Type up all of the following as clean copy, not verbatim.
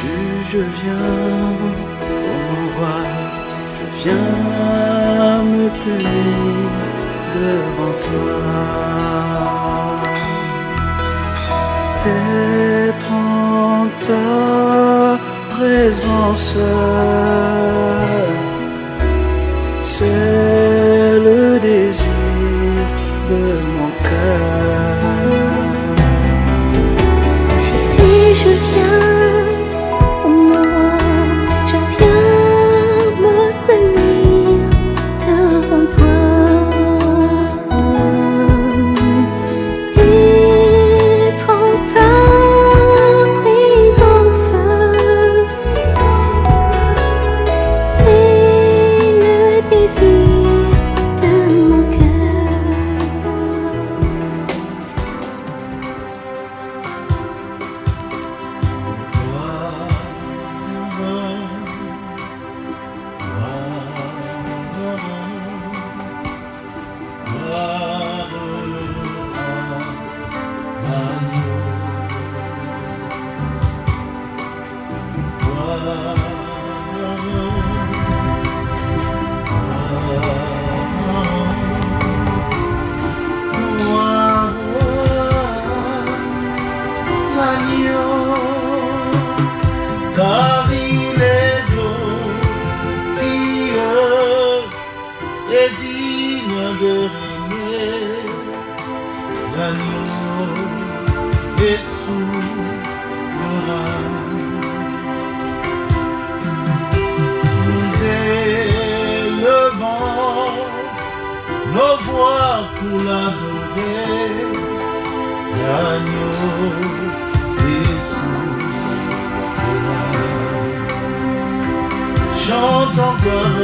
Je viens, ô mon roi, je viens me tenir devant toi. Être en ta présence, c'est le désir de mon cœur. Jésus, je viens. Car il est glorieux et digne de régner. L'agneau est souverain. Nous élevons nos voix pour l'adorer. L'agneau est souverain. Chante encore,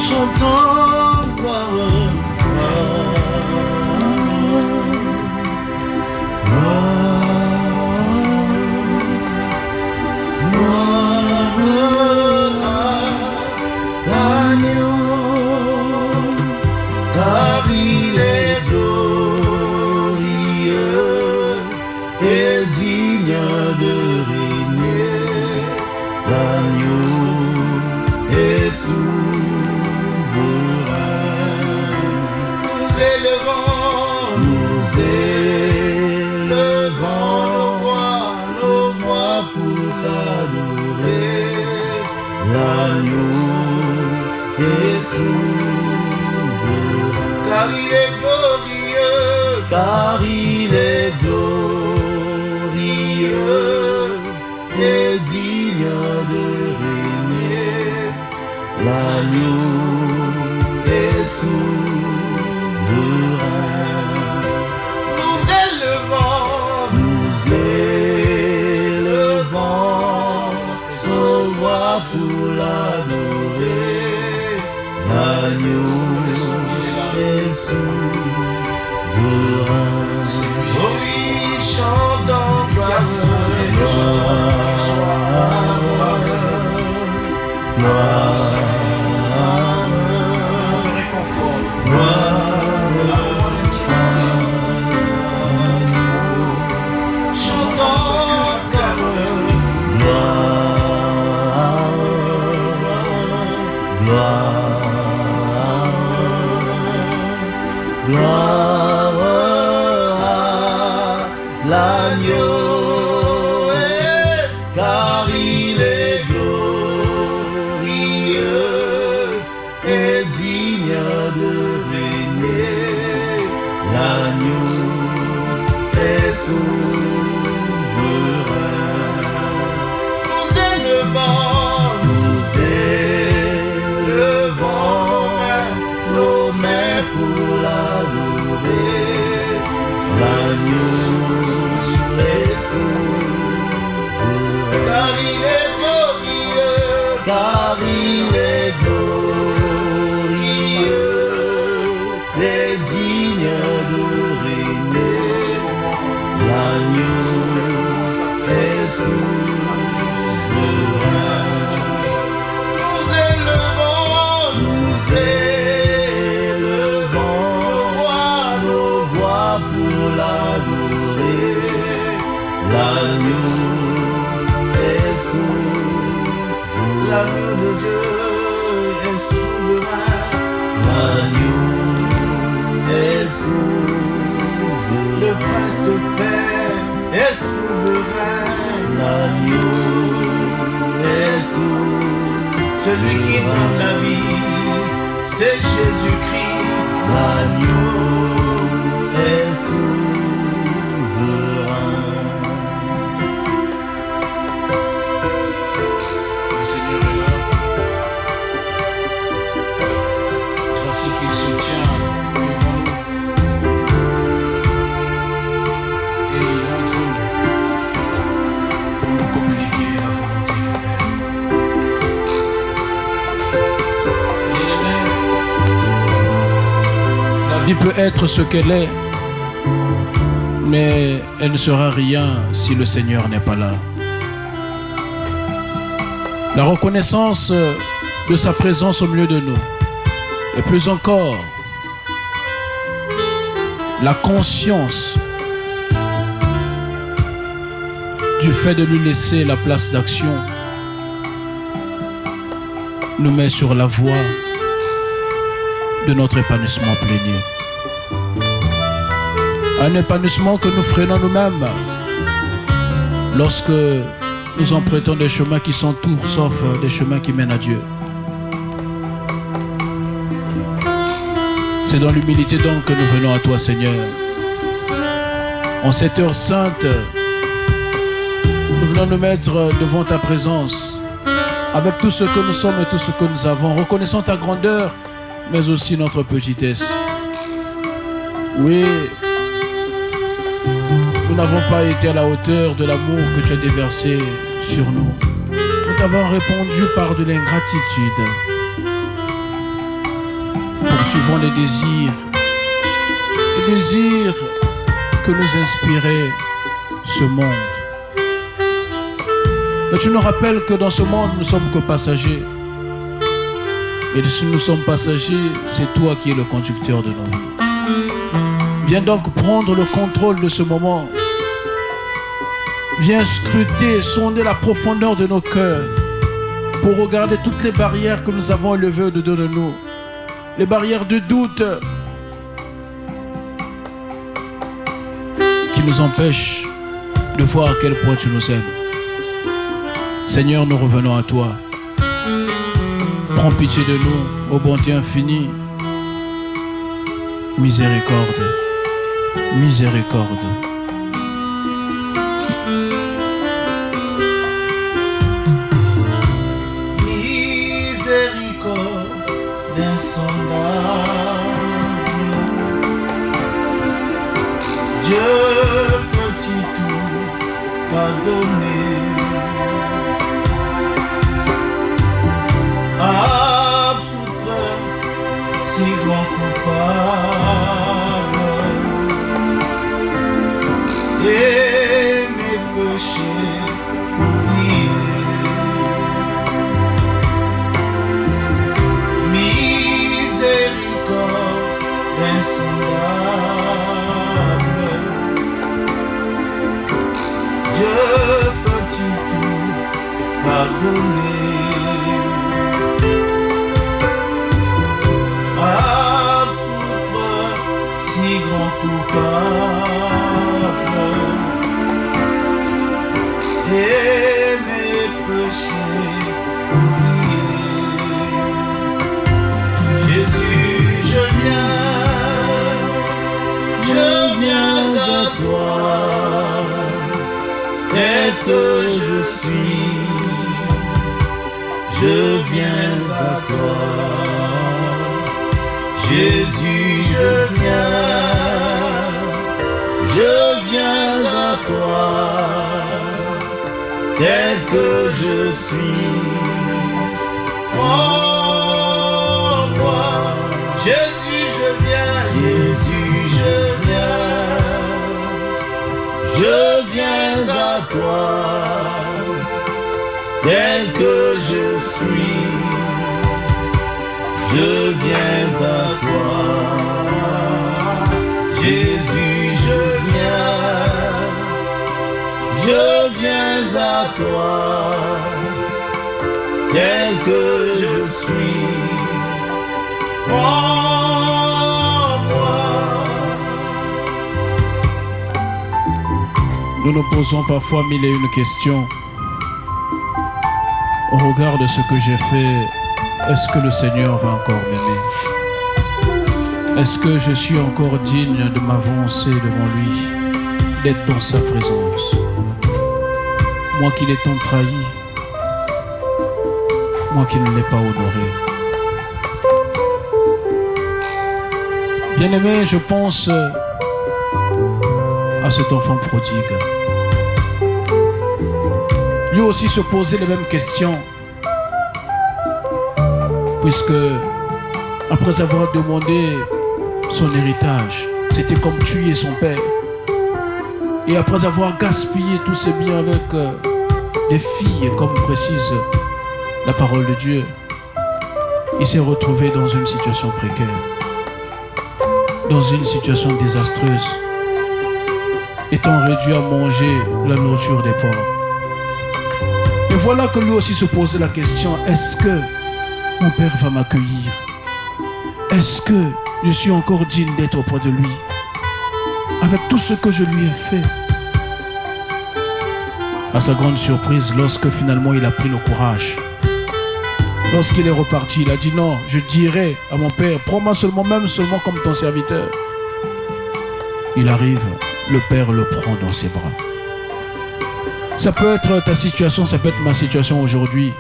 chantons gloire. Car il est glorieux et digne de régner. L'agneau est souverain. Nous élevons nos voix pour t'adorer. L'agneau est souverain. Car il est glorieux, car il est glorieux et digne de régner. L'agneau est souverain. Nous élevons nos voix pour l'adorer. L'agneau est souverain. Oh oui, chantons gloire. Gloire à l'agneau, car il est glorieux et digne de régner. L'agneau est souverain. Nous élevons nos mains pour l'adorer. L'agneau est souverain. Car il est glorieux, car il est glorieux et digne de régner. L'agneau est souverain. l'agneau est souverain. L'amour de Dieu est souverain. L'agneau est souverain. Le prince de paix est souverain. L'agneau est souverain. Celui qui donne la vie, c'est Jésus-Christ. L'agneau est souverain. Le Seigneur est là. Voici qu'il se tient devant nous. Et il entre pour nous communiquer la volonté du Père. Bien-aimés, la vie peut être ce qu'elle est, mais elle ne sera rien si le Seigneur n'est pas là. La reconnaissance de sa présence au milieu de nous, et plus encore, la conscience du fait de lui laisser la place d'action, nous met sur la voie de notre épanouissement plénier. Un épanouissement que nous freinons nous-mêmes lorsque nous empruntons des chemins qui sont tout sauf des chemins qui mènent à Dieu. C'est dans l'humilité donc que nous venons à toi, Seigneur. En cette heure sainte, nous venons nous mettre devant ta présence avec tout ce que nous sommes et tout ce que nous avons, reconnaissant ta grandeur, mais aussi notre petitesse. Oui, nous n'avons pas été à la hauteur de l'amour que tu as déversé sur nous. Nous t'avons répondu par de l'ingratitude, poursuivant les désirs que nous inspirait ce monde. Mais tu nous rappelles que dans ce monde, nous ne sommes que passagers. Et si nous sommes passagers, c'est toi qui es le conducteur de nos vies. Viens donc prendre le contrôle de ce moment. Viens scruter, sonder la profondeur de nos cœurs pour regarder toutes les barrières que nous avons élevées au-dedans de nous. Les barrières de doute qui nous empêchent de voir à quel point tu nous aimes. Seigneur, nous revenons à toi. Prends pitié de nous, ô bonté infinie. Miséricorde, miséricorde. Miséricorde insondable. Dieu petit tout pardonner. Absoudre si grand coupable et mes péchés oubliés. Miséricorde insondable. Dieu petit tout pardonner. Si grand coupable et mes péchés oubliés. Jésus, je viens à toi, tel que je suis, je viens à toi. Jésus, je viens à toi, tel que je suis. Prends-moi, Jésus, je viens, je viens à toi, tel que je suis. Je viens à toi, Jésus, je je viens à toi, tel que je suis. Prends-moi. Nous nous posons parfois mille et une questions. Au regard de ce que j'ai fait, est-ce que le Seigneur va encore m'aimer? Est-ce que je suis encore digne de m'avancer devant lui, d'être dans sa présence? Moi qui l'ai tant trahi, moi qui ne l'ai pas honoré. Bien-aimé, je pense à cet enfant prodigue. Lui aussi se posait les mêmes questions, puisque après avoir demandé son héritage, c'était comme tuer son père. Et après avoir gaspillé tous ses biens avec des filles, comme précise la parole de Dieu, il s'est retrouvé dans une situation précaire, dans une situation désastreuse, étant réduit à manger la nourriture des pauvres. Et voilà que lui aussi se posait la question, est-ce que mon père va m'accueillir? Est-ce que je suis encore digne d'être auprès de lui, avec tout ce que je lui ai fait? À sa grande surprise, lorsque finalement il a pris le courage, lorsqu'il est reparti, il a dit non, je dirai à mon père, prends-moi seulement, même seulement comme ton serviteur. Il arrive, le père le prend dans ses bras. Ça peut être ta situation, ça peut être ma situation aujourd'hui.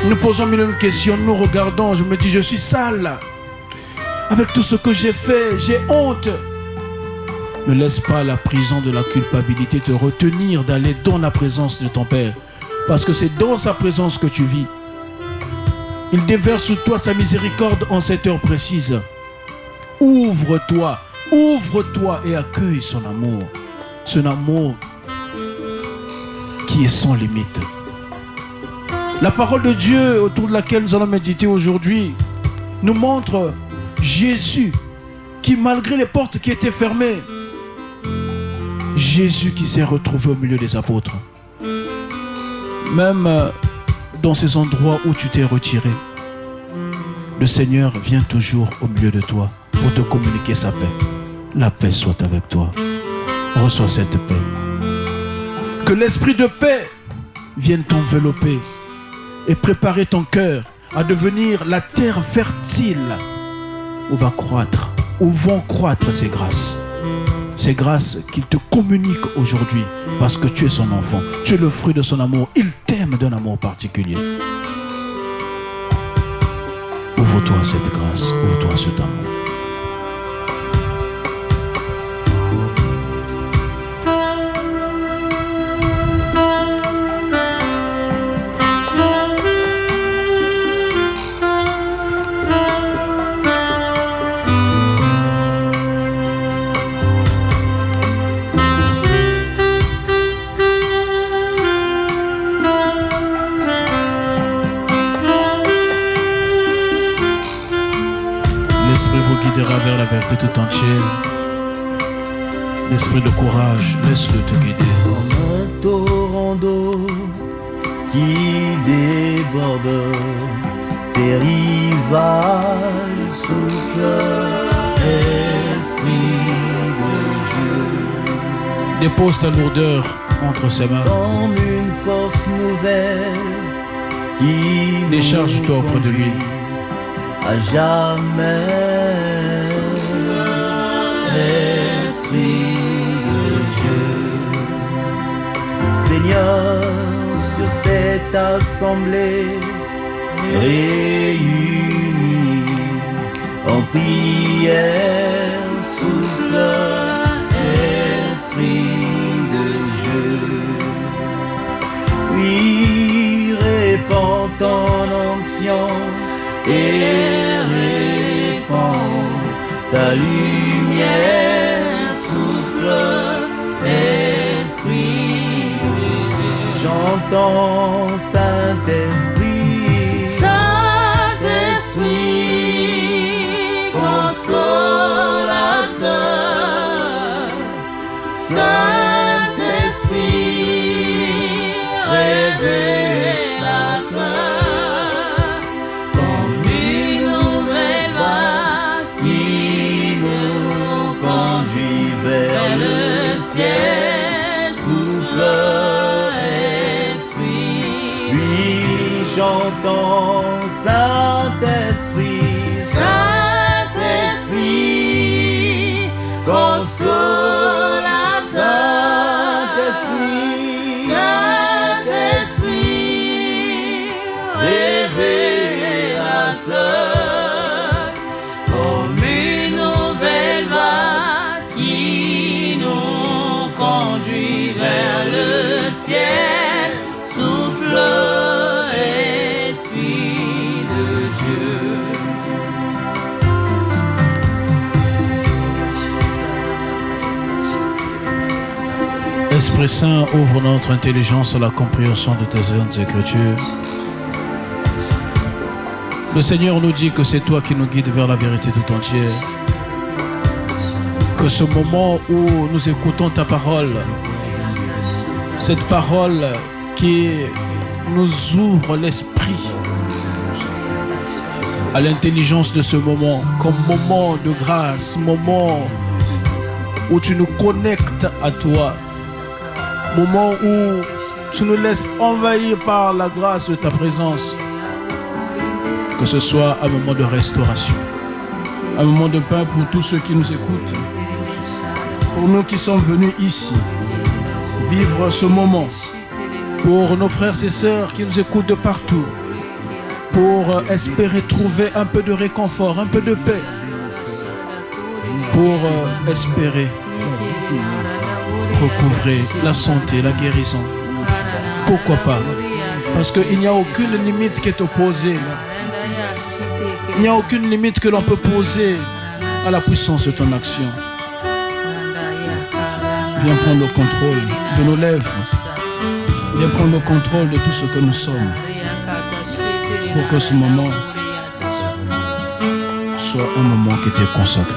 Nous posons mille une questions, nous regardons, je me dis je suis sale. Avec tout ce que j'ai fait, j'ai honte. Ne laisse pas la prison de la culpabilité te retenir d'aller dans la présence de ton Père. Parce que c'est dans sa présence que tu vis. Il déverse sur toi sa miséricorde en cette heure précise. Ouvre-toi et accueille son amour. Son amour qui est sans limite. La parole de Dieu autour de laquelle nous allons méditer aujourd'hui nous montre Jésus qui, malgré les portes qui étaient fermées, Jésus qui s'est retrouvé au milieu des apôtres. Même dans ces endroits où tu t'es retiré, le Seigneur vient toujours au milieu de toi pour te communiquer sa paix. La paix soit avec toi. Reçois cette paix. Que l'esprit de paix vienne t'envelopper et préparer ton cœur à devenir la terre fertile où vont croître ces grâces. Ces grâces qu'il te communique aujourd'hui parce que tu es son enfant. Tu es le fruit de son amour. Il t'aime d'un amour particulier. Ouvre-toi à cette grâce. Ouvre-toi à cet amour. L'Esprit vous guidera vers la vérité tout entière. L'esprit de courage, laisse-le te guider. Comme un torrent d'eau qui déborde, ses rivages soufflent, Esprit de Dieu. Dépose ta lourdeur entre ses mains. Comme une force nouvelle qui Décharge-toi auprès de lui. à jamais, Esprit de Dieu. Seigneur, sur cette assemblée réunie en prière, souffle, Esprit de Dieu. Oui, répands ton onction et répands ta lumière, souffle, Esprit de Dieu. J'entends Saint-Esprit, Saint-Esprit, consolateur, Saint-Esprit. dans ton Saint-Esprit, Saint-Esprit, consolateur, Saint-Esprit, révélateur, comme une nouvelle vague qui nous conduit vers le ciel, souffle, Esprit de Dieu. Esprit Saint, ouvre notre intelligence à la compréhension de tes saintes Écritures. Le Seigneur nous dit que c'est toi qui nous guides vers la vérité tout entière. Que ce moment où nous écoutons ta parole, cette parole qui nous ouvre l'esprit à l'intelligence de ce moment, comme moment de grâce, moment où tu nous connectes à toi, moment où tu nous laisses envahir par la grâce de ta présence. Que ce soit un moment de restauration, un moment de paix pour tous ceux qui nous écoutent, pour nous qui sommes venus ici vivre ce moment, pour nos frères et sœurs qui nous écoutent de partout, pour espérer trouver un peu de réconfort, un peu de paix, pour espérer recouvrer la santé, la guérison. Pourquoi pas? Parce qu'il n'y a aucune limite qui est opposée. Il n'y a aucune limite que l'on peut poser à la puissance de ton action. Viens prendre le contrôle de nos lèvres. Viens prendre le contrôle de tout ce que nous sommes. Pour que ce moment soit un moment qui t'est consacré.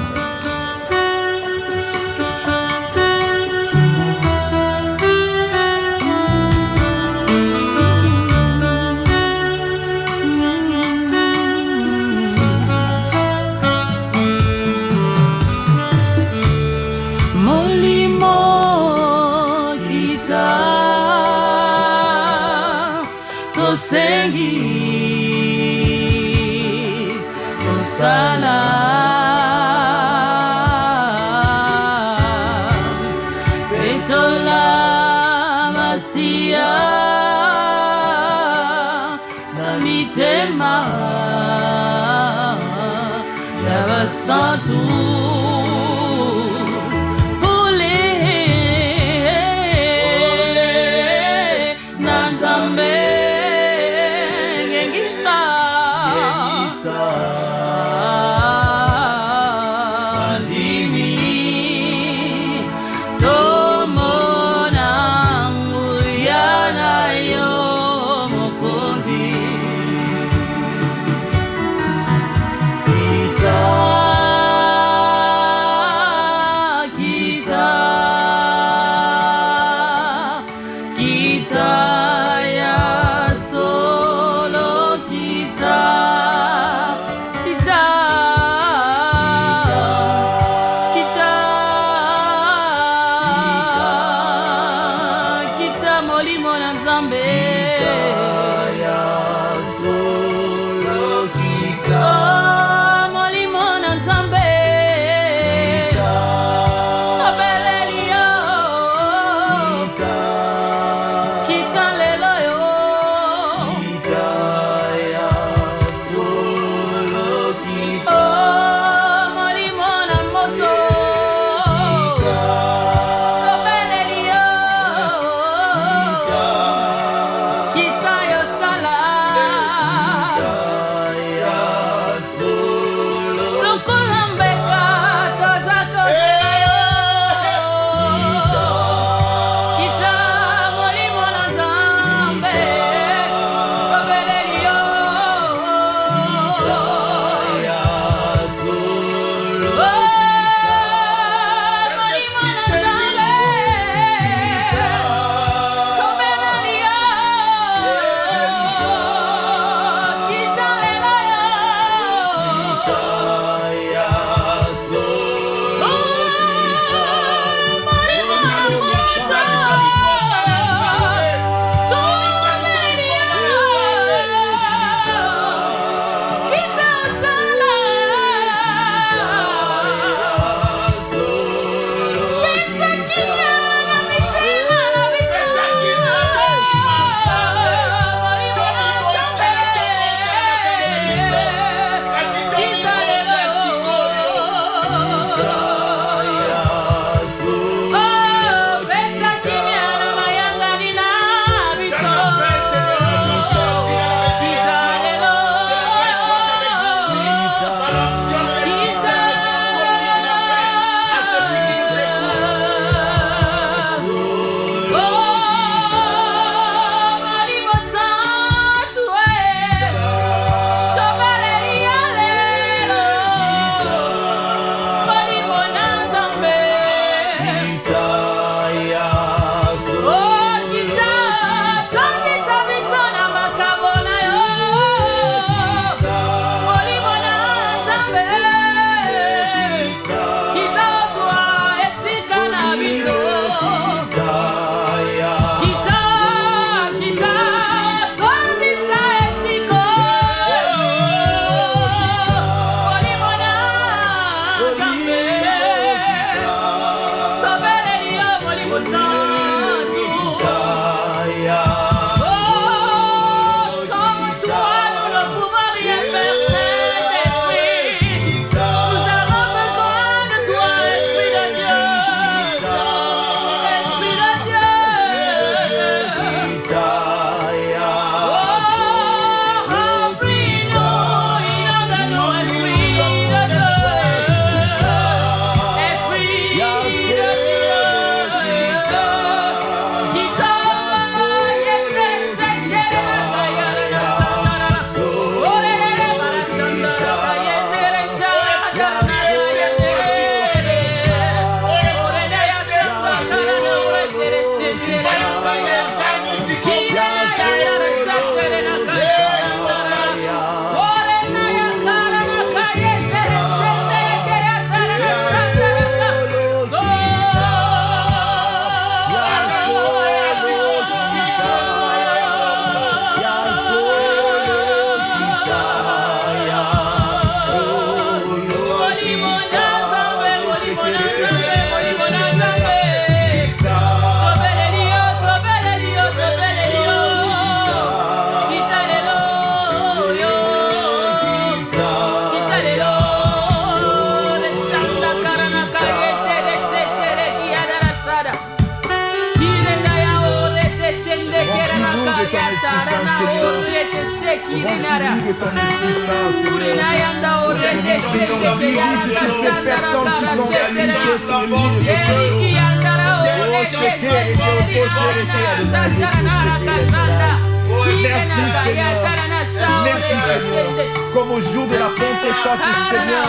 Comme au jour de la Pentecôte, Seigneur,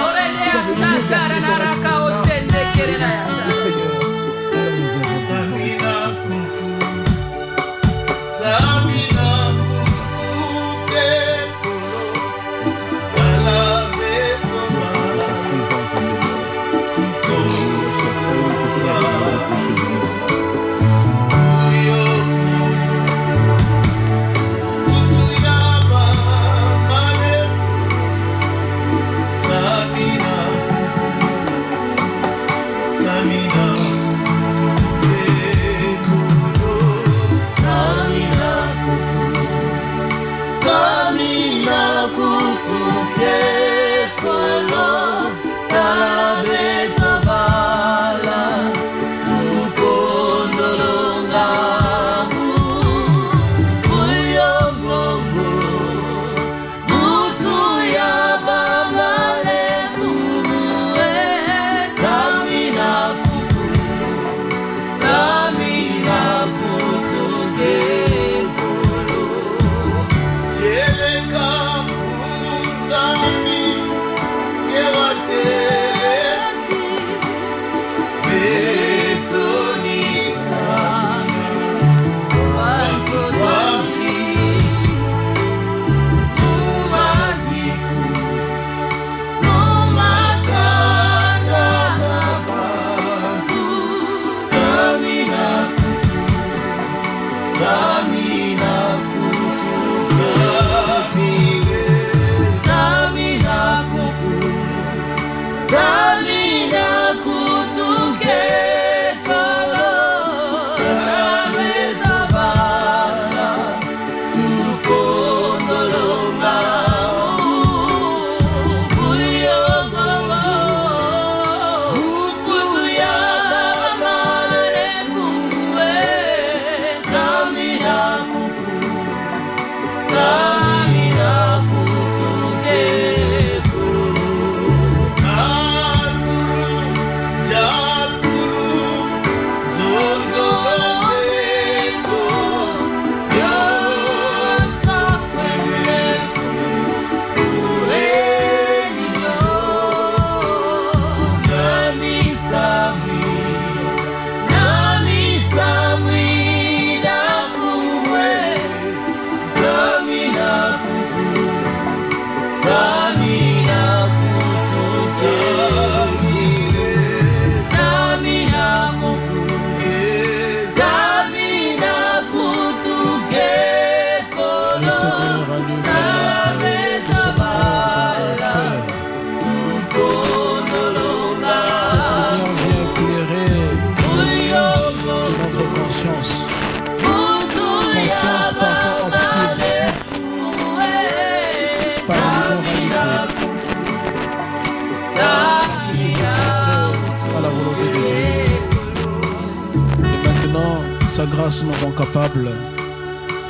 sa grâce nous rend capables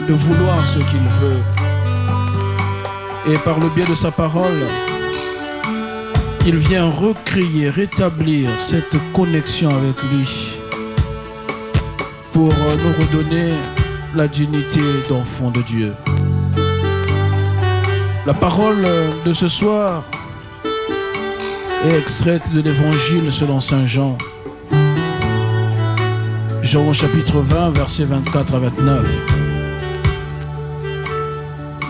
de vouloir ce qu'il veut. Et par le biais de sa parole, il vient recréer, rétablir cette connexion avec lui pour nous redonner la dignité d'enfant de Dieu. La parole de ce soir est extraite de l'évangile selon Saint Jean. Jean chapitre 20, versets 24 à 29.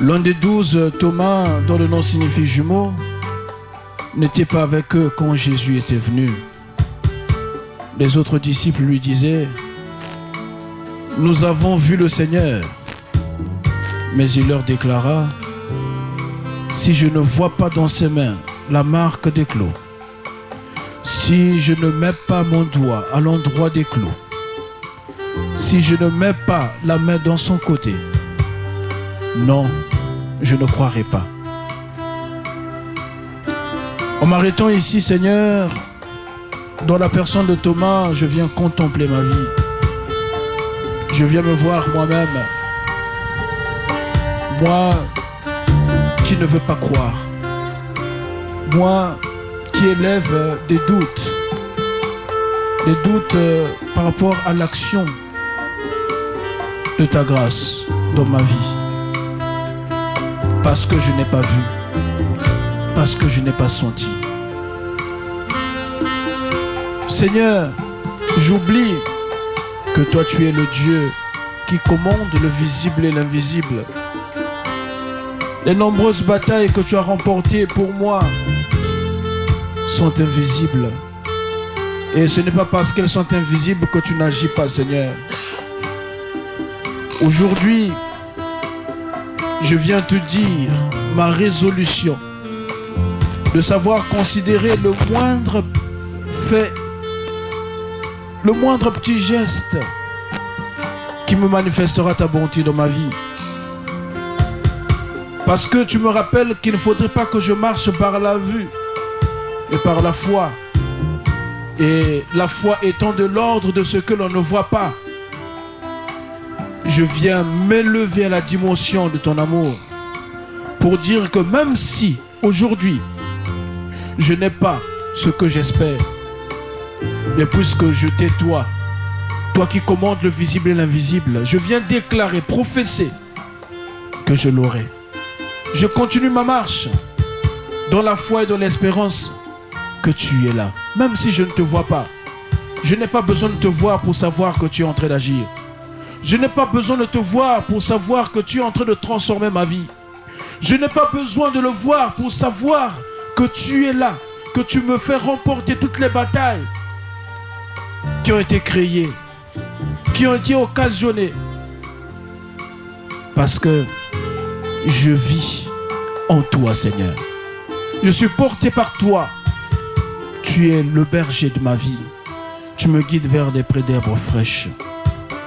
L'un des 12, Thomas, dont le nom signifie jumeau, n'était pas avec eux quand Jésus était venu. Les autres disciples lui disaient: « Nous avons vu le Seigneur. » Mais il leur déclara: « Si je ne vois pas dans ses mains la marque des clous, si je ne mets pas mon doigt à l'endroit des clous, si je ne mets pas la main dans son côté, non, je ne croirai pas. » En m'arrêtant ici, Seigneur, dans la personne de Thomas, je viens contempler ma vie. Je viens me voir moi-même Moi qui ne veux pas croire. Moi qui élève des doutes. Des doutes par rapport à l'action de ta grâce dans ma vie. Parce que je n'ai pas vu. Parce que je n'ai pas senti. Seigneur, j'oublie que toi tu es le Dieu qui commande le visible et l'invisible. Les nombreuses batailles que tu as remportées pour moi sont invisibles. Et ce n'est pas parce qu'elles sont invisibles que tu n'agis pas, Seigneur. Aujourd'hui, je viens te dire ma résolution de savoir considérer le moindre fait, le moindre petit geste qui me manifestera ta bonté dans ma vie. Parce que tu me rappelles qu'il ne faudrait pas que je marche par la vue, mais par la foi. Et la foi étant de l'ordre de ce que l'on ne voit pas. Je viens m'élever à la dimension de ton amour pour dire que même si aujourd'hui je n'ai pas ce que j'espère, mais puisque je t'ai toi qui commandes le visible et l'invisible, je viens déclarer, professer que je l'aurai. Je continue ma marche dans la foi et dans l'espérance que tu es là. Même si je ne te vois pas, je n'ai pas besoin de te voir pour savoir que tu es en train d'agir. Je n'ai pas besoin de te voir pour savoir que tu es en train de transformer ma vie. Je n'ai pas besoin de le voir pour savoir que tu es là, que tu me fais remporter toutes les batailles qui ont été créées, qui ont été occasionnées. Parce que je vis en toi, Seigneur. Je suis porté par toi. Tu es le berger de ma vie. Tu me guides vers des prés d'herbes fraîches.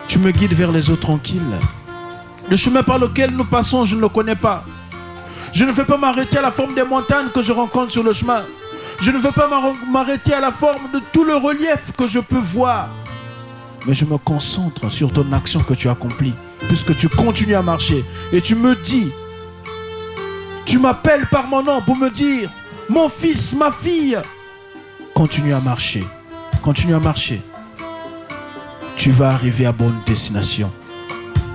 Tu me guides vers les eaux tranquilles. Le chemin par lequel nous passons, je ne le connais pas. Je ne veux pas m'arrêter à la forme des montagnes que je rencontre sur le chemin. Je ne veux pas m'arrêter à la forme de tout le relief que je peux voir. Mais je me concentre sur ton action que tu accomplis, puisque tu continues à marcher. Et tu me dis, tu m'appelles par mon nom pour me dire, mon fils, ma fille, continue à marcher. Continue à marcher. Tu vas arriver à bonne destination.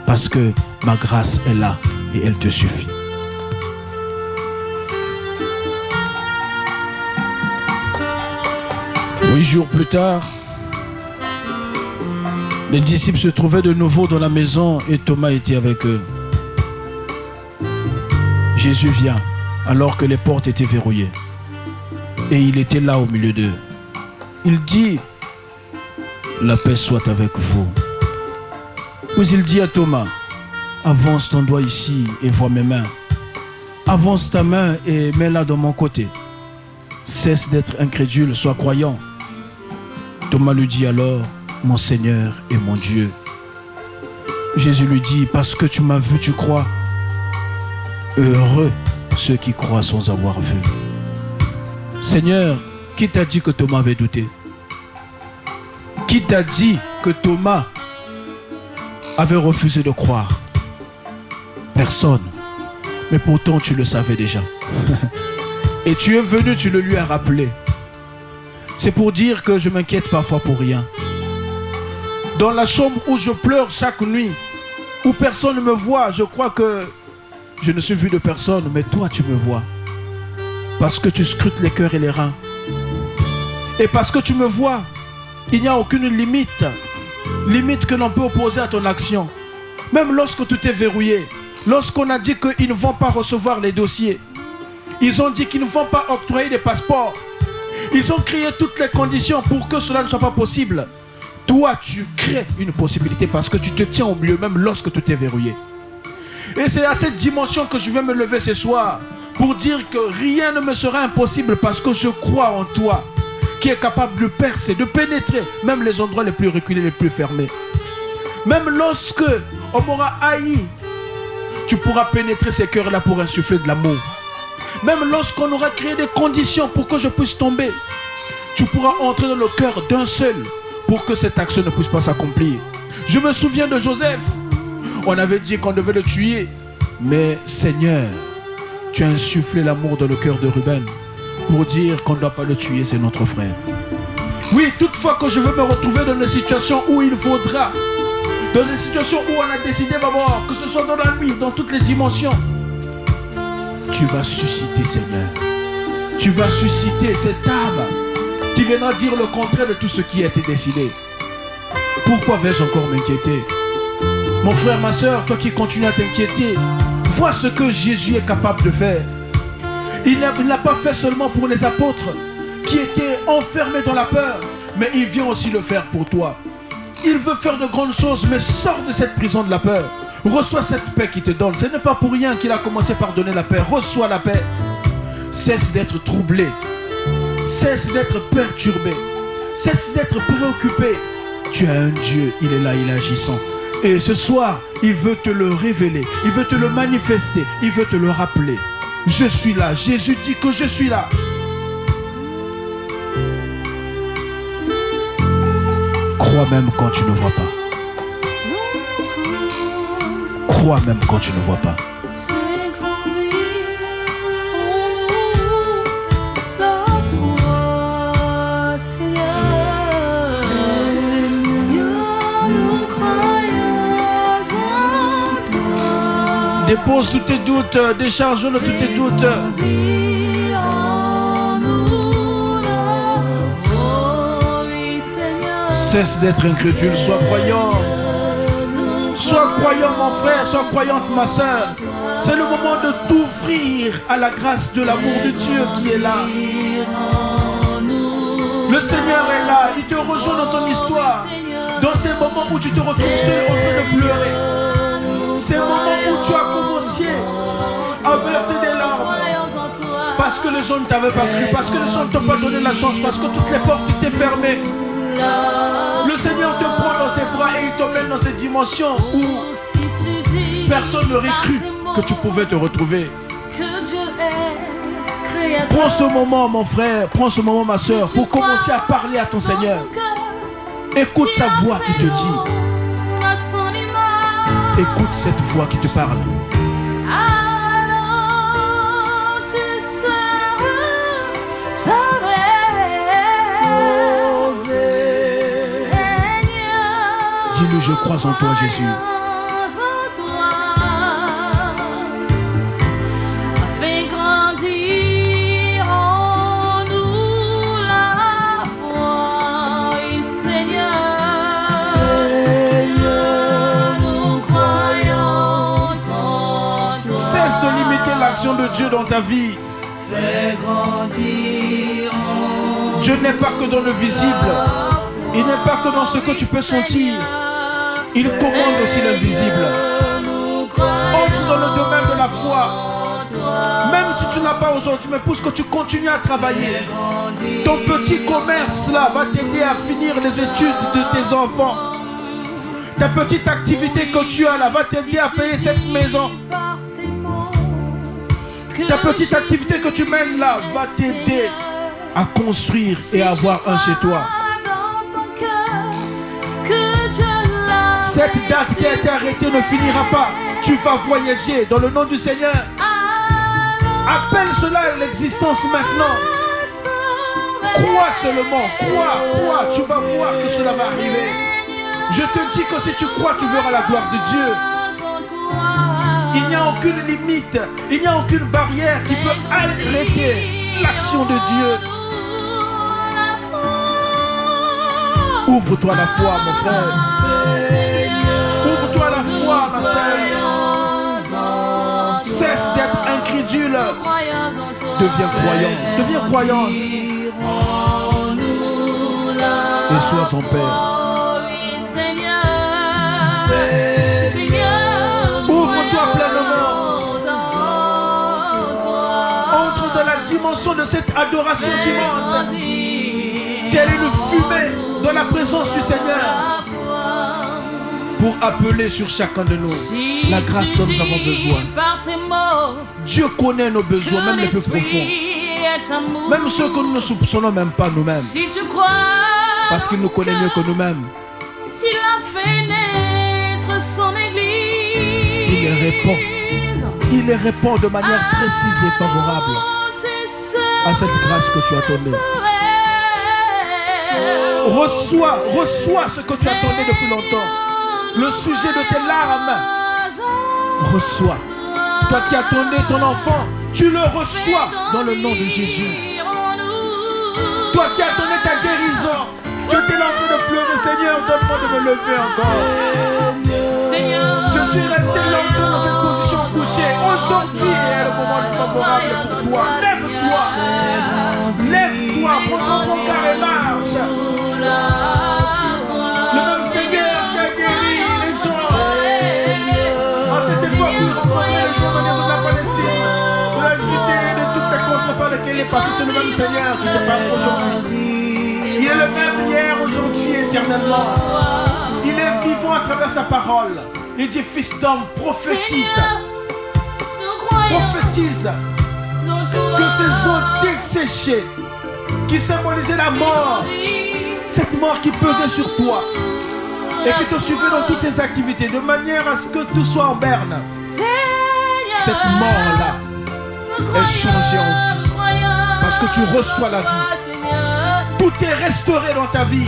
Parce que ma grâce est là et elle te suffit. Huit jours plus tard, les disciples se trouvaient de nouveau dans la maison et Thomas était avec eux. Jésus vient alors que les portes étaient verrouillées. Et il était là au milieu d'eux. Il dit, la paix soit avec vous. Puis il dit à Thomas, avance ton doigt ici et vois mes mains. Avance ta main et mets-la dans mon côté. Cesse d'être incrédule, sois croyant. Thomas lui dit alors, mon Seigneur et mon Dieu. Jésus lui dit, parce que tu m'as vu, tu crois. Heureux ceux qui croient sans avoir vu. Seigneur, qui t'a dit que Thomas avait douté? Qui t'a dit que Thomas avait refusé de croire? Personne. Mais pourtant tu le savais déjà. Et tu es venu, tu le lui as rappelé. C'est pour dire que je m'inquiète parfois pour rien. Dans la chambre où je pleure chaque nuit, où personne ne me voit, je crois que je ne suis vu de personne, mais toi tu me vois. Parce que tu scrutes les cœurs et les reins. Et parce que tu me vois, il n'y a aucune limite que l'on peut opposer à ton action. Même lorsque tout est verrouillé, lorsqu'on a dit qu'ils ne vont pas recevoir les dossiers, ils ont dit qu'ils ne vont pas octroyer des passeports, ils ont créé toutes les conditions pour que cela ne soit pas possible. Toi, tu crées une possibilité parce que tu te tiens au milieu même lorsque tout est verrouillé. Et c'est à cette dimension que je vais me lever ce soir pour dire que rien ne me sera impossible parce que je crois en toi qui est capable de percer, de pénétrer même les endroits les plus reculés, les plus fermés. Même lorsque on m'aura haï, tu pourras pénétrer ces cœurs-là pour insuffler de l'amour. Même lorsqu'on aura créé des conditions pour que je puisse tomber, tu pourras entrer dans le cœur d'un seul pour que cette action ne puisse pas s'accomplir. Je me souviens de Joseph. On avait dit qu'on devait le tuer Mais Seigneur, tu as insufflé l'amour dans le cœur de Ruben pour dire qu'on ne doit pas le tuer, c'est notre frère. Oui, toutefois que je veux me retrouver dans une situation où il faudra, dans une situation où on a décidé d'abord, que ce soit dans la nuit, dans toutes les dimensions, tu vas susciter, Seigneur. Tu vas susciter cette âme qui viendra dire le contraire de tout ce qui a été décidé. Pourquoi vais-je encore m'inquiéter? Mon frère, ma soeur, toi qui continues à t'inquiéter, vois ce que Jésus est capable de faire. Il n'a pas fait seulement pour les apôtres qui étaient enfermés dans la peur, mais il vient aussi le faire pour toi. Il veut faire de grandes choses, mais sors de cette prison de la peur. Reçois cette paix qu'il te donne. Ce n'est pas pour rien qu'il a commencé par donner la paix. Reçois la paix. Cesse d'être troublé. Cesse d'être perturbé. Cesse d'être préoccupé. Tu as un Dieu, il est là, il est agissant. Et ce soir, il veut te le révéler. Il veut te le manifester. Il veut te le rappeler. Je suis là. Jésus dit que je suis là. Crois même quand tu ne vois pas. Crois même quand tu ne vois pas. Dépose tous tes doutes, décharge-le tous tes doutes. Cesse d'être incrédule, sois croyant. Sois croyant mon frère, sois croyante ma soeur. C'est le moment de t'ouvrir à la grâce de l'amour de Dieu qui est là. Le Seigneur est là, il te rejoint dans ton histoire. Dans ces moments où tu te retrouves seul en train de pleurer. Ces moments où tu as commencé à verser des larmes. Parce que les gens ne t'avaient pas cru, parce que les gens ne t'ont pas donné la chance, parce que toutes les portes étaient fermées. Le Seigneur te prend dans ses bras et il t'emmène dans cette dimension où personne n'aurait cru que tu pouvais te retrouver. Prends ce moment mon frère, prends ce moment ma soeur pour commencer à parler à ton Seigneur. Écoute sa voix qui te dit. Écoute cette voix qui te parle. Alors tu seras sauvé. Dis-le, je crois en toi, Jésus. Fais grandir en nous la foi, Seigneur. Nous croyons en toi. Cesse de limiter l'action de Dieu dans ta vie. Fais grandir en Dieu n'est pas que dans le visible. Il n'est pas que dans ce que tu peux sentir. Il commande aussi l'invisible. Entre dans le domaine de la foi. Même si tu n'as pas aujourd'hui, mais pour que tu continues à travailler. Ton petit commerce là va t'aider à finir les études de tes enfants. Ta petite activité que tu as là va t'aider à payer cette maison. Ta petite activité que tu mènes là va t'aider à construire et à avoir un chez toi. Cette date qui a été arrêtée ne finira pas. Tu vas voyager dans le nom du Seigneur. Appelle cela à l'existence maintenant. Crois seulement, crois, tu vas voir que cela va arriver. Je te dis que si tu crois, tu verras la gloire de Dieu. Il n'y a aucune limite, il n'y a aucune barrière qui peut arrêter l'action de Dieu. Ouvre-toi la foi, mon frère. Ouvre-toi la foi, ma soeur. Cesse d'être incrédule. Deviens croyant. Deviens croyante. Et sois en paix. Ouvre-toi pleinement. Entre dans la dimension de cette adoration qui monte. Telle une fumée dans la présence du Seigneur. Pour appeler sur chacun de nous la grâce dont nous avons besoin. Dieu connaît nos besoins, même les plus profonds. Même ceux que nous ne soupçonnons même pas nous-mêmes. Parce qu'il nous connaît mieux que nous-mêmes. Il a fait naître son église. Il répond qu'il les répond de manière précise et favorable à cette grâce que tu as donnée. Reçois ce que tu attendais depuis longtemps. Le sujet de tes larmes. Reçois. Toi qui attendais ton enfant, tu le reçois dans le nom de Jésus. Toi qui attendais ta guérison, tu étais là en train de pleurer, Seigneur, donne-moi de me lever encore. Je suis resté longtemps dans cette position couchée. Aujourd'hui est le moment favorable pour toi. Lève-toi. Lève-toi, prends ton regard et marche. Le même Seigneur qui a guéri les gens. À cette époque, il rencontrait les gens venant de la Palestine. De la Judée, de toutes les contrées par lesquelles il est passé. C'est le même Seigneur qui te parle aujourd'hui. Il est le même hier, aujourd'hui, éternellement. Il est vivant à travers sa parole. Il dit, fils d'homme, prophétise. Prophétise que ces eaux desséchées qui symbolisaient la mort, cette mort qui pesait sur toi et qui te suivait dans toutes tes activités, de manière à ce que tout soit en berne. Cette mort-là est changée en vie parce que tu reçois la vie. Tout est restauré dans ta vie.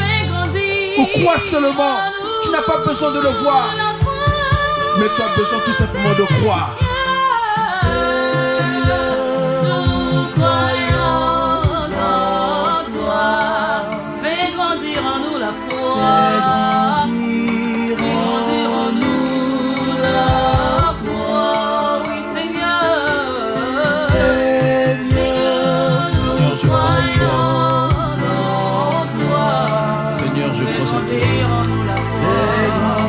Ou crois seulement, tu n'as pas besoin de le voir, mais tu as besoin tout simplement de croire. Nous croyons en toi. Fais grandir en nous la foi. Fais grandir en nous la foi. Oui, Seigneur. Seigneur, nous croyons en toi. Seigneur, je crois en toi.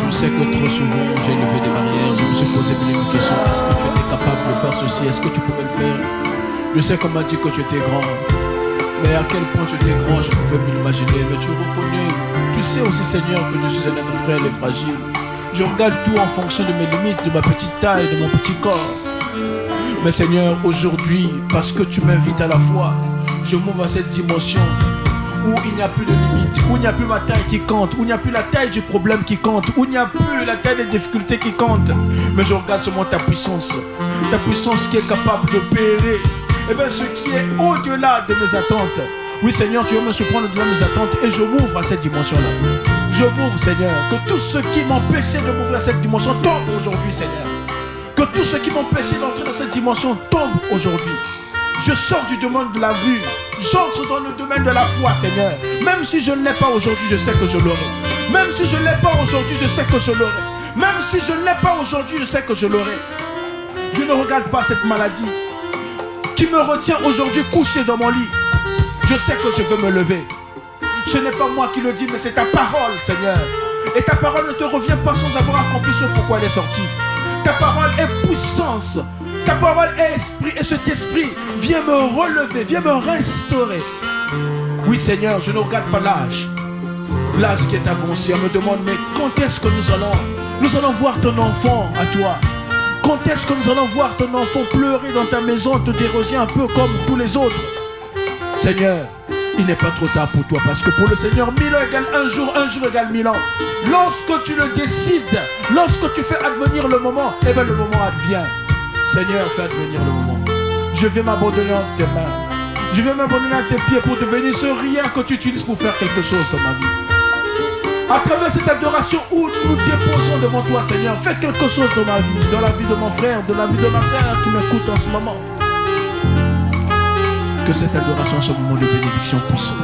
Je sais que trop souvent j'ai levé des barrières, je me suis posé mille questions. Est-ce que tu étais capable de faire ceci? Est-ce que tu pouvais le faire? Je sais qu'on m'a dit que tu étais grand, mais à quel point tu étais grand, je pouvais m'imaginer. Mais tu reconnais, tu sais aussi, Seigneur, que je suis un être frêle et fragile. Je regarde tout en fonction de mes limites, de ma petite taille, de mon petit corps. Mais Seigneur, aujourd'hui, parce que tu m'invites à la foi, je m'ouvre à cette dimension où il n'y a plus de limite, où il n'y a plus ma taille qui compte, où il n'y a plus la taille du problème qui compte, où il n'y a plus la taille des difficultés qui compte. Mais je regarde seulement ta puissance qui est capable de périr, et bien ce qui est au-delà de mes attentes. Oui Seigneur, tu vas me surprendre au-delà de mes attentes et je m'ouvre à cette dimension-là. Je m'ouvre Seigneur, que tout ce qui m'empêchait de m'ouvrir à cette dimension tombe aujourd'hui Seigneur. Que tout ce qui m'empêchait d'entrer dans cette dimension tombe aujourd'hui. Je sors du domaine de la vue, j'entre dans le domaine de la foi, Seigneur. Même si je ne l'ai pas aujourd'hui, je sais que je l'aurai. Même si je ne l'ai pas aujourd'hui, je sais que je l'aurai. Même si je ne l'ai pas aujourd'hui, je sais que je l'aurai. Je ne regarde pas cette maladie qui me retient aujourd'hui couché dans mon lit. Je sais que je veux me lever. Ce n'est pas moi qui le dis, mais c'est ta parole, Seigneur. Et ta parole ne te revient pas sans avoir accompli ce pourquoi elle est sortie. Ta parole est puissance. Ta parole est esprit, et cet esprit vient me relever, vient me restaurer. Oui Seigneur, je ne regarde pas l'âge. L'âge qui est avancé, on me demande, mais quand est-ce que nous allons voir ton enfant à toi? Quand est-ce que nous allons voir ton enfant pleurer dans ta maison, te déroger un peu comme tous les autres? Seigneur, il n'est pas trop tard pour toi, parce que pour le Seigneur, 1000 ans égale un jour égale 1000 ans. Lorsque tu le décides, lorsque tu fais advenir le moment, eh bien le moment advient. Seigneur, fais advenir le moment. Je vais m'abandonner entre tes mains. Je vais m'abandonner à tes pieds pour devenir ce rien que tu utilises pour faire quelque chose dans ma vie. À travers cette adoration où nous déposons devant toi, Seigneur, fais quelque chose dans ma vie, dans la vie de mon frère, dans la vie de ma soeur qui m'écoute en ce moment. Que cette adoration soit un moment de bénédiction puissant.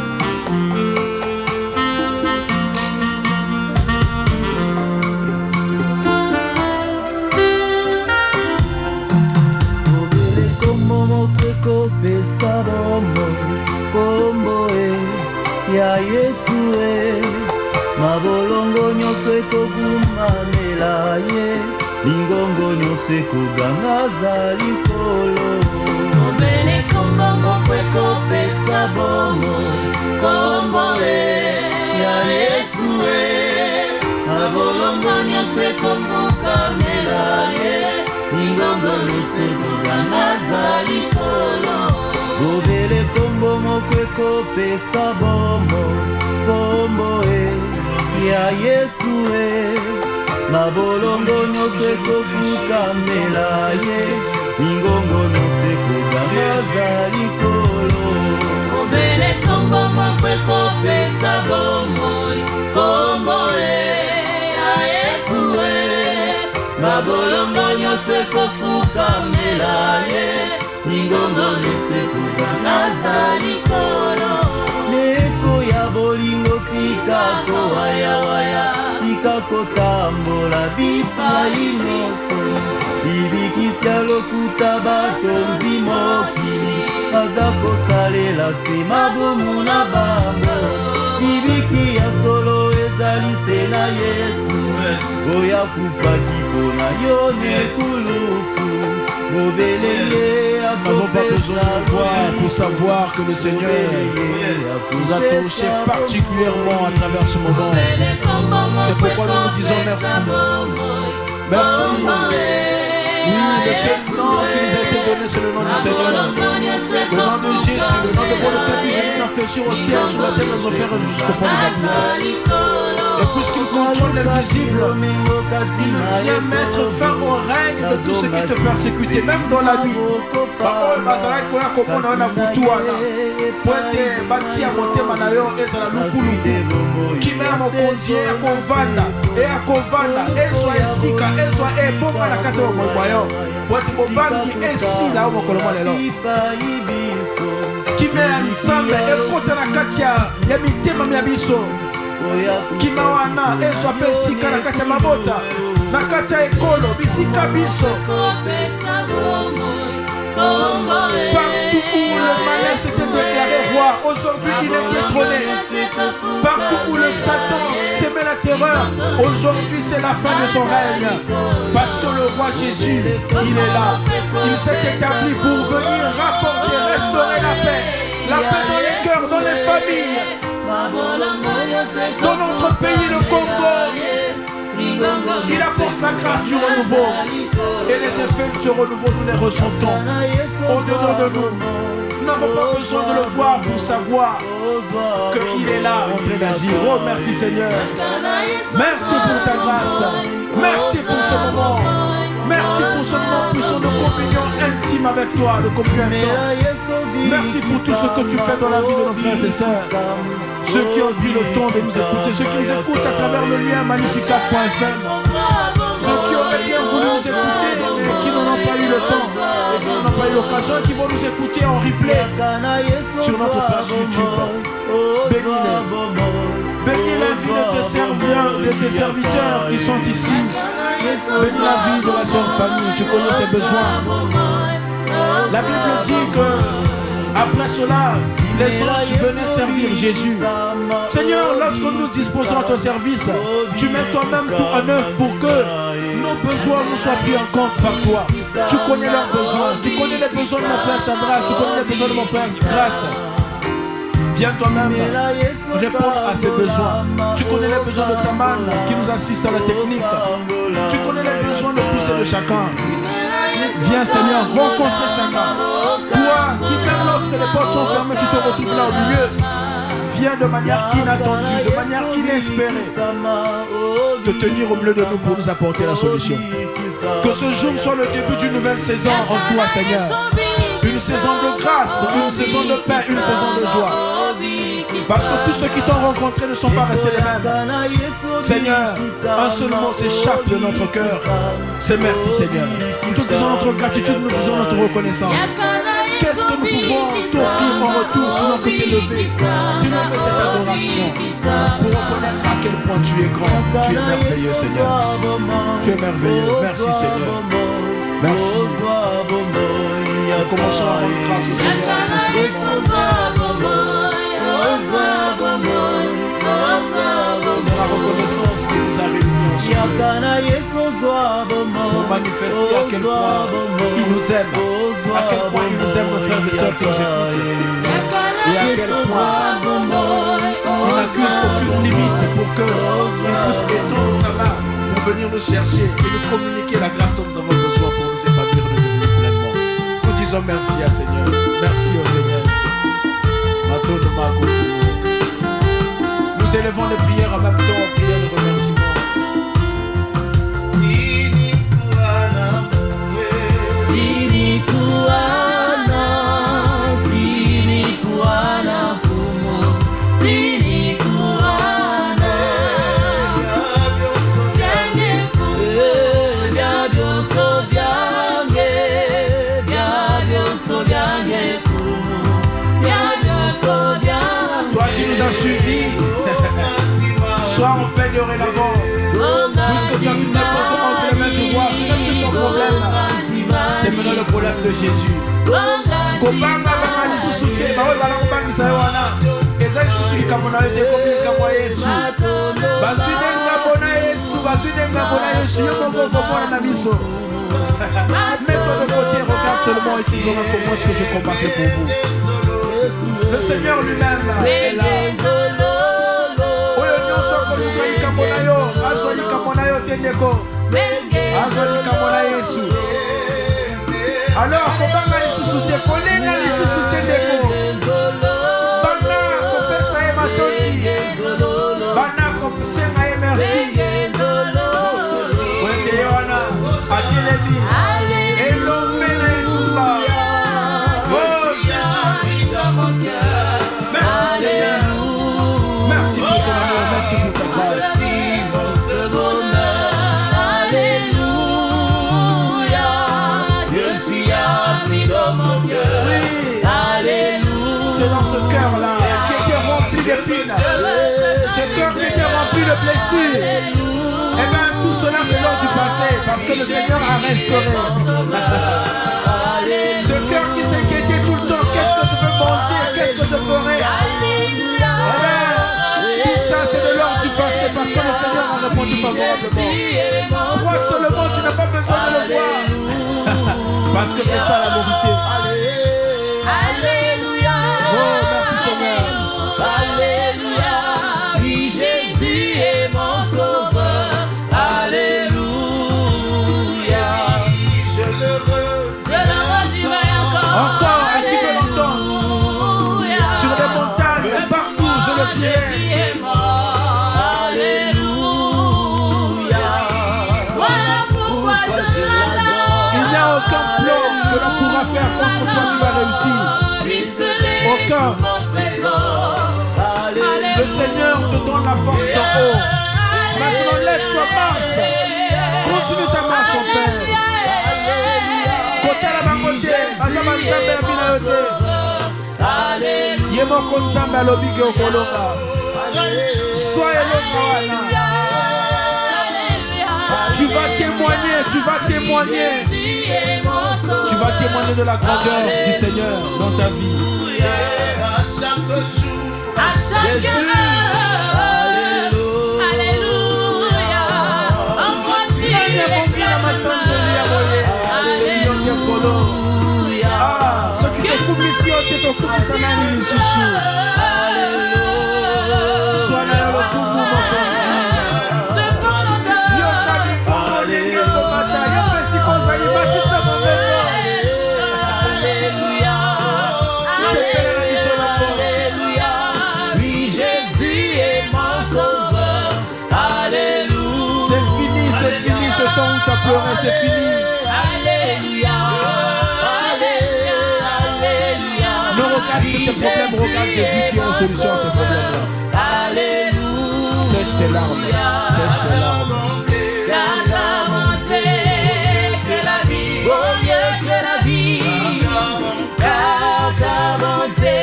Pesa bomo kombo ya Yesu mabolongo nyonso ekobumamela ye lingongo nyonso ekogangaza likolo Obele kombo moko ekopesa bomo kombo ya Yesu mabolongo nyonso ekofukamela ye lingongo nyonso ekogangaza likolo Obele kombo moko ekopesa bomo kombo ya Yesu mabolongo nyonso ekofukamela ye mingongo nyonso ekoganga likolo. Obele kombo moko ekopesa bomoi, kombo ya Yesu babolongo nyonso ekofukamela ye, mingongo nyonso ekoganga likolo. Leko ya bolingo tika kowayawaya, tika kotambola bipai nyonso, bibikisi ya lokuta batonzi mokili, aza kosalela se mabomu na bango. Bibiki ya solo ezali se na Yesu, oya kufaki mpona yo nekulusu. Nous n'avons pas besoin de voir pour savoir que le Seigneur nous a touchés particulièrement à travers ce moment. C'est pourquoi nous nous disons merci. Merci. Oui, le seul nom qui nous a été donné, c'est le nom du Seigneur. Le nom de Jésus, le nom de Dieu lequel nous venons réfléchir au ciel, sur la terre, dans nos enfers jusqu'au fond des abîmes. Et puisqu'il contrôle l'invisible, il vient mettre fin au règne de tout ce qui te persécutait, même dans la nuit. Kimawana ezo apesika na kati ya mabota na kati ya ekolo bisika biso. Partout où le malin s'était déclaré roi, aujourd'hui il est détrôné. Partout où le Satan s'aimait la terreur, aujourd'hui c'est la fin de son règne. Parce que le roi Jésus, il est là. Il s'est établi pour venir rapporter, restaurer la paix dans les cœurs, dans les familles. Dans notre pays, le Congo, il apporte la grâce du renouveau. Et les effets de ce renouveau, nous les ressentons au-dedans de nous. Nous n'avons pas besoin de le voir pour savoir qu'il est là en train d'agir. Oh, merci Seigneur. Merci pour ta grâce. Merci pour ce moment. Merci pour ce moment puissant de communion intime avec toi, de communion intense. Merci pour tout ce que tu fais dans la vie de nos frères et sœurs. Ceux qui ont pris le temps de nous écouter, ceux qui nous écoutent à travers le lien magnificat.fm, ceux qui auraient bien voulu nous écouter mais qui n'en ont pas eu le temps et qui n'en ont pas eu l'occasion et qui vont nous écouter en replay sur notre page YouTube. Bénis-les. Bénis la vie de tes serviteurs qui sont ici. Bénis la vie de la seule famille. Tu connais ses besoins. La Bible dit que après cela, les anges venaient servir Jésus. Seigneur, lorsque nous disposons à ton service, tu mets toi-même tout en œuvre pour que nos besoins nous soient pris en compte par toi. Tu connais leurs besoins. Tu connais les besoins de mon frère Shadrach. Tu connais les besoins de mon frère Grâce. Viens toi-même répondre à ses besoins. Tu connais les besoins de Taman qui nous assiste à la technique. Tu connais les besoins de tous et de chacun. Viens Seigneur rencontrer chacun. Toi qui même lorsque les portes sont fermées, tu te retrouves là au milieu. Viens de manière inattendue, de manière inespérée, te tenir au milieu de nous pour nous apporter la solution. Que ce jour soit le début d'une nouvelle saison en toi Seigneur. Une saison de grâce, une saison de paix, une saison de joie. Parce que tous ceux qui t'ont rencontré ne sont pas restés les mêmes. Seigneur, un seul mot s'échappe de notre cœur. C'est merci Seigneur. Nous disons notre gratitude, nous disons notre reconnaissance. Qu'est-ce que nous pouvons t'offrir en retour sinon que t'élever, t'élever cette adoration pour reconnaître à quel point tu es grand, tu es merveilleux Seigneur. Tu es merveilleux. Merci Seigneur. Merci. Nous commençons à rendre grâce au Seigneur. C'est la reconnaissance qui nous a réunis ensemble pour manifester à quel point il nous aime, à quel point il nous aime nos frères et sœurs qui nous écoutent, et à quel point il n'accuse aucune limite pour que il puisse étendre sa main pour venir nous chercher et nous communiquer la grâce dont nous avons besoin pour nous épanouir de devenir pleinement. Nous disons merci à Seigneur, merci au Seigneur. Nous élevons les prières en même temps, prières de remerciement. Sini jamais dorénavant. Puisque tu as mis ta personne entre les mains du roi, ce n'est plus ton problème. C'est maintenant le problème de Jésus. Kobanga banga lisusu te baoyo balakobangisa yo wana eza lisusu likambo na yo te komi likambo ya Yesu bazwi nde ngambo na Yesu bazwi nde ngambo na Yesu yo moko komona na miso. Mets-toi de côté, regarde seulement et tu verras comment est-ce que je combattrai pour vous. Le Seigneur lui-même est là. Oyo nyonso koluka likambo na yo azwa likambo na yo te ndeko azwa likambo na Yesu. Alors kobanga lisusu te kolenga lisusu te ndeko bana kopesa ye matondi bana kosenga ye merci wende ye wana atelemi elombe na etumba. Oh Jésus, merci Seigneur, merci pour ton amour, merci pour ta grâce. C'est dans ce cœur-là qui était rempli d'épines, ce cœur qui était rempli de blessures. Et bien tout cela c'est l'heure du passé parce que le Seigneur a restauré. Ce cœur qui s'inquiétait tout le temps, qu'est-ce que je peux manger, qu'est-ce que je ferai. Tout ça c'est de l'heure du passé parce que le Seigneur a répondu favorablement. Crois seulement, tu n'as pas besoin de le voir. Parce que c'est ça la vérité. Alléluia. Oh, merci Seigneur. Alléluia. Oui, Jésus est mon sauveur. Alléluia. Je le redirai encore. Encore, un petit peu longtemps. Sur les montagnes, partout, je le dirai. Jésus est mort. Alléluia. Voilà pourquoi je l'adore. Il n'y a aucun plan que l'on pourra faire contre toi qui va réussir. Aucun. Le Seigneur te donne la force d'en haut. Maintenant lève-toi, marche. Continue ta marche, mon Père. Côté la bangote, Azama Nzambe abina yote. Yemoko Nzambe alobike okolonga. Sois elonga wana. Tu vas témoigner, tu vas témoigner. Tu vas témoigner de la grandeur du Seigneur dans ta vie. À chaque heure. Alléluia. En voici Ah, ce qui te coupe ici, on te coupe ça n'a ni souci. Sois là le coupe mon ce temps où tu as pleuré, c'est fini. Alléluia. Alléluia. Alléluia. Ne regarde plus tes problèmes, regarde Jésus qui a une solution à ces problèmes-là. Alléluia. Sèche tes larmes. Sèche tes larmes. Car ta bonté, que la vie vaut mieux que la vie. Car ta bonté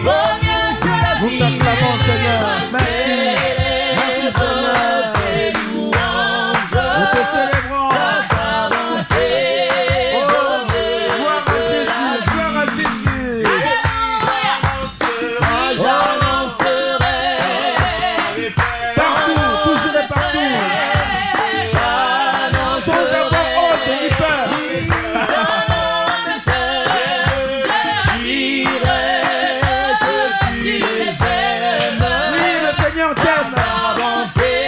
vaut mieux que la vie. Nous t'acclamons, Seigneur. Merci. Merci, Seigneur. Nous te célébrons. Oh, gloire à Jésus, gloire à Jésus. J'annoncerai partout, toujours et partout, sans avoir honte ni peur. Oui, le Seigneur t'aime.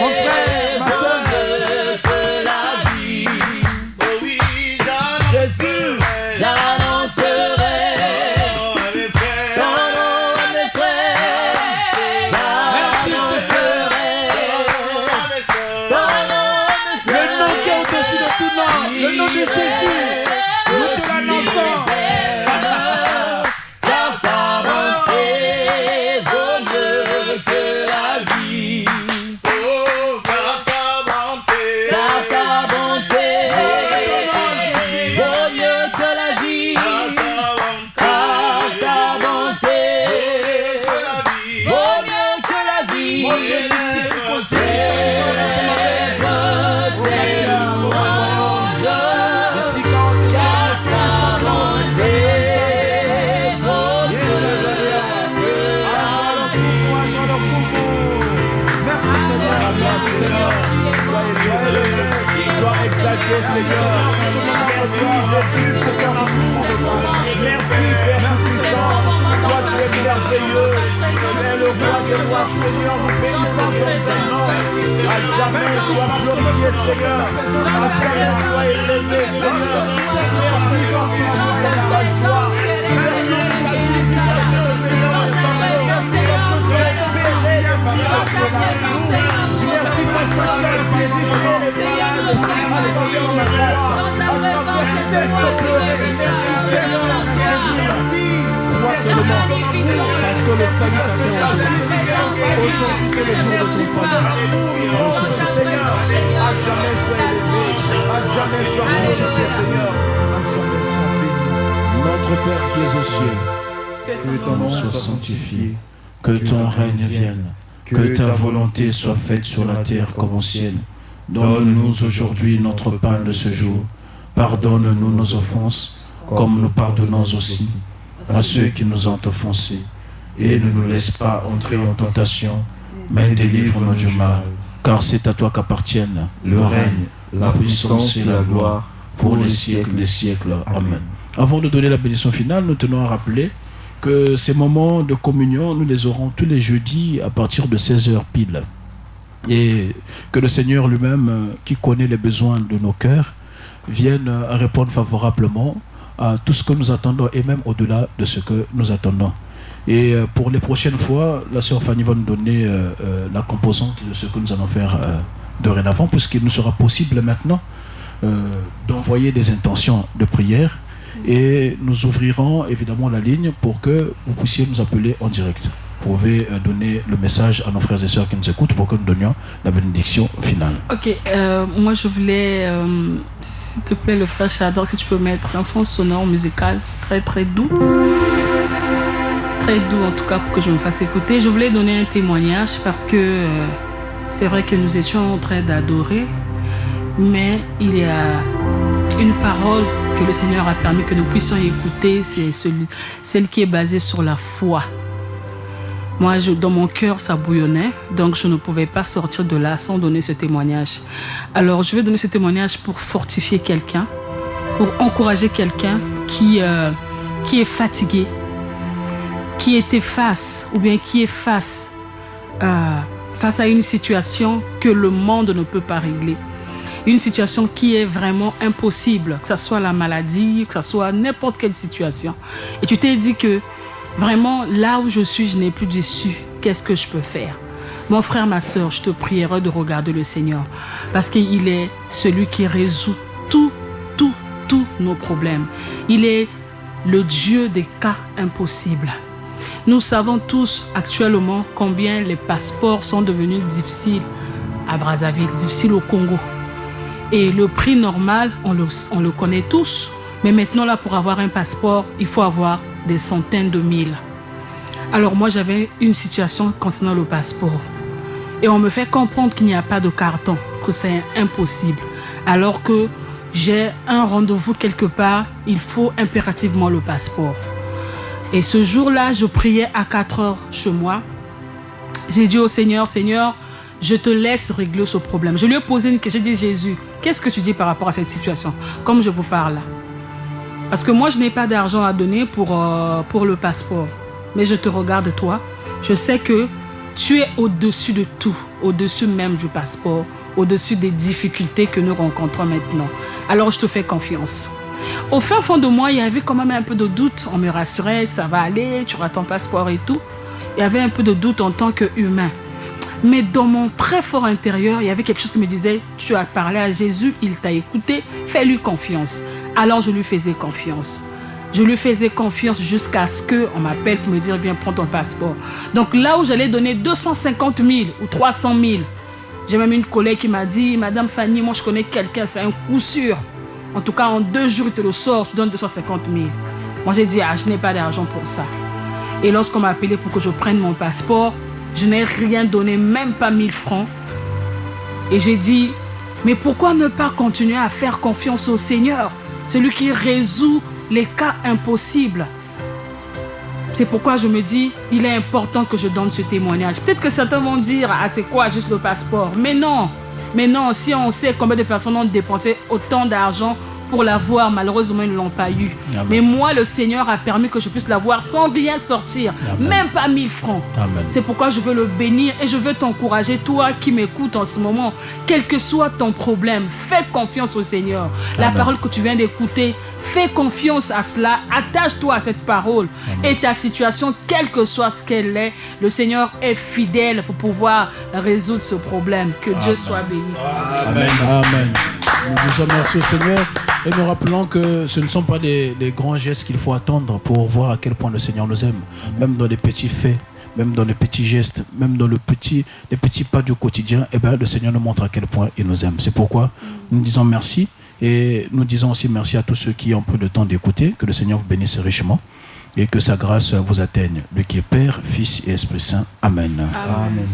Mon frère, ma soeur. Le nom de Jésus, nous te l'annonçons. Car ta bonté vaut mieux que la vie. Car ta bonté vaut mieux que la vie. Car ta bonté vaut mieux que la vie. exalté, Seigneur. Merci, Jésus, ce cœur d'amour. Merci, Père Tout-Puissant. Toi, tu es merveilleux. Tu es le roi des rois, Seigneur. Nous bénissons ton nom. À jamais sois glorifié, Seigneur. À jamais sois élevé, Seigneur. Merci, Jésus, pour ta joie. Parce que le salut t'attend aujourd'hui. Aujourd'hui, c'est le jour de ton salut. Reçois ce Seigneur. À jamais sois élevé. À jamais sois rejeté, Seigneur. À jamais sois béni. Notre Père qui es aux cieux, que ton nom soit sanctifié, que ton règne vienne, que ta volonté soit faite sur la terre comme au ciel. Donne-nous aujourd'hui notre pain de ce jour. Pardonne-nous nos offenses, comme nous pardonnons aussi à ceux qui nous ont offensés. Et ne nous laisse pas entrer en tentation, mais délivre-nous du mal. Car c'est à toi qu'appartiennent le règne, la puissance et la gloire pour les siècles des siècles. Amen. Avant de donner la bénédiction finale, nous tenons à rappeler que ces moments de communion, nous les aurons tous les jeudis à partir de 16h pile. Et que le Seigneur lui-même, qui connaît les besoins de nos cœurs, vienne répondre favorablement à tout ce que nous attendons et même au-delà de ce que nous attendons. Et pour les prochaines fois, la sœur Fanny va nous donner la composante de ce que nous allons faire dorénavant, puisqu'il nous sera possible maintenant d'envoyer des intentions de prière. Et nous ouvrirons évidemment la ligne pour que vous puissiez nous appeler en direct. Vous pouvez donner le message à nos frères et sœurs qui nous écoutent pour que nous donnions la bénédiction finale. Ok, moi je voulais, s'il te plaît, le frère Chador, si tu peux mettre un fond sonore musical très très doux. Très doux en tout cas pour que je me fasse écouter. Je voulais donner un témoignage parce que c'est vrai que nous étions en train d'adorer, mais il y a une parole que le Seigneur a permis que nous puissions écouter, c'est celle qui est basée sur la foi. Moi, dans mon cœur, ça bouillonnait, donc je ne pouvais pas sortir de là sans donner ce témoignage. Alors, je vais donner ce témoignage pour fortifier quelqu'un, pour encourager quelqu'un qui est fatigué, qui était face, ou bien qui est face à une situation que le monde ne peut pas régler. Une situation qui est vraiment impossible, que ce soit la maladie, que ce soit n'importe quelle situation. Et tu t'es dit que vraiment, là où je suis, je n'ai plus d'issue. Qu'est-ce que je peux faire? Mon frère, ma soeur, je te prierai de regarder le Seigneur. Parce qu'il est celui qui résout tous nos problèmes. Il est le Dieu des cas impossibles. Nous savons tous actuellement combien les passeports sont devenus difficiles à Brazzaville, difficiles au Congo. Et le prix normal, on le connaît tous. Mais maintenant, là, pour avoir un passeport, il faut avoir des centaines de mille. Alors moi, j'avais une situation concernant le passeport. Et on me fait comprendre qu'il n'y a pas de carton, que c'est impossible. Alors que j'ai un rendez-vous quelque part, il faut impérativement le passeport. Et ce jour-là, je priais à 4 heures chez moi. J'ai dit au Seigneur, Seigneur, je te laisse régler ce problème. Je lui ai posé une question, j'ai dit, Jésus, qu'est-ce que tu dis par rapport à cette situation? Comme je vous parle là. Parce que moi, je n'ai pas d'argent à donner pour le passeport. Mais je te regarde toi. Je sais que tu es au-dessus de tout, au-dessus même du passeport, au-dessus des difficultés que nous rencontrons maintenant. Alors, je te fais confiance. Au fin fond de moi, il y avait quand même un peu de doute. On me rassurait que ça va aller, tu auras ton passeport et tout. Il y avait un peu de doute en tant qu'humain. Mais dans mon très fort intérieur, il y avait quelque chose qui me disait, tu as parlé à Jésus, il t'a écouté, fais-lui confiance. Alors je lui faisais confiance. Je lui faisais confiance jusqu'à ce qu'on m'appelle pour me dire, viens prendre ton passeport. Donc là où j'allais donner 250 000 ou 300 000, j'ai même une collègue qui m'a dit, Madame Fanny, moi je connais quelqu'un, c'est un coup sûr. En tout cas, en 2 jours, il te le sort, tu donnes 250 000. Moi j'ai dit, je n'ai pas d'argent pour ça. Et lorsqu'on m'a appelé pour que je prenne mon passeport, je n'ai rien donné, même pas 1000 francs. Et j'ai dit, mais pourquoi ne pas continuer à faire confiance au Seigneur, celui qui résout les cas impossibles? C'est pourquoi je me dis, il est important que je donne ce témoignage. Peut-être que certains vont dire, c'est quoi juste le passeport? Mais non, Mais non, si on sait combien de personnes ont dépensé autant d'argent pour l'avoir, malheureusement ils ne l'ont pas eu. Amen. Mais moi, le Seigneur a permis que je puisse l'avoir sans rien sortir, Amen. même pas 1000 francs. Amen. C'est pourquoi je veux le bénir et je veux t'encourager, toi qui m'écoutes en ce moment, quel que soit ton problème, fais confiance au Seigneur. La Amen. parole que tu viens d'écouter, fais confiance à cela, attache-toi à cette parole. Amen. Et ta situation, quelle que soit ce qu'elle est, le Seigneur est fidèle pour pouvoir résoudre ce problème. Que Dieu Amen. soit béni. Amen. Amen. Nous disons merci au Seigneur et nous rappelons que ce ne sont pas des grands gestes qu'il faut attendre pour voir à quel point le Seigneur nous aime. Même dans les petits faits, même dans les petits gestes, même dans les petits pas du quotidien, eh bien, le Seigneur nous montre à quel point il nous aime. C'est pourquoi nous disons merci et nous disons aussi merci à tous ceux qui ont peu de temps d'écouter. Que le Seigneur vous bénisse richement et que sa grâce vous atteigne. Lui qui est Père, Fils et Esprit Saint. Amen. Amen. Amen.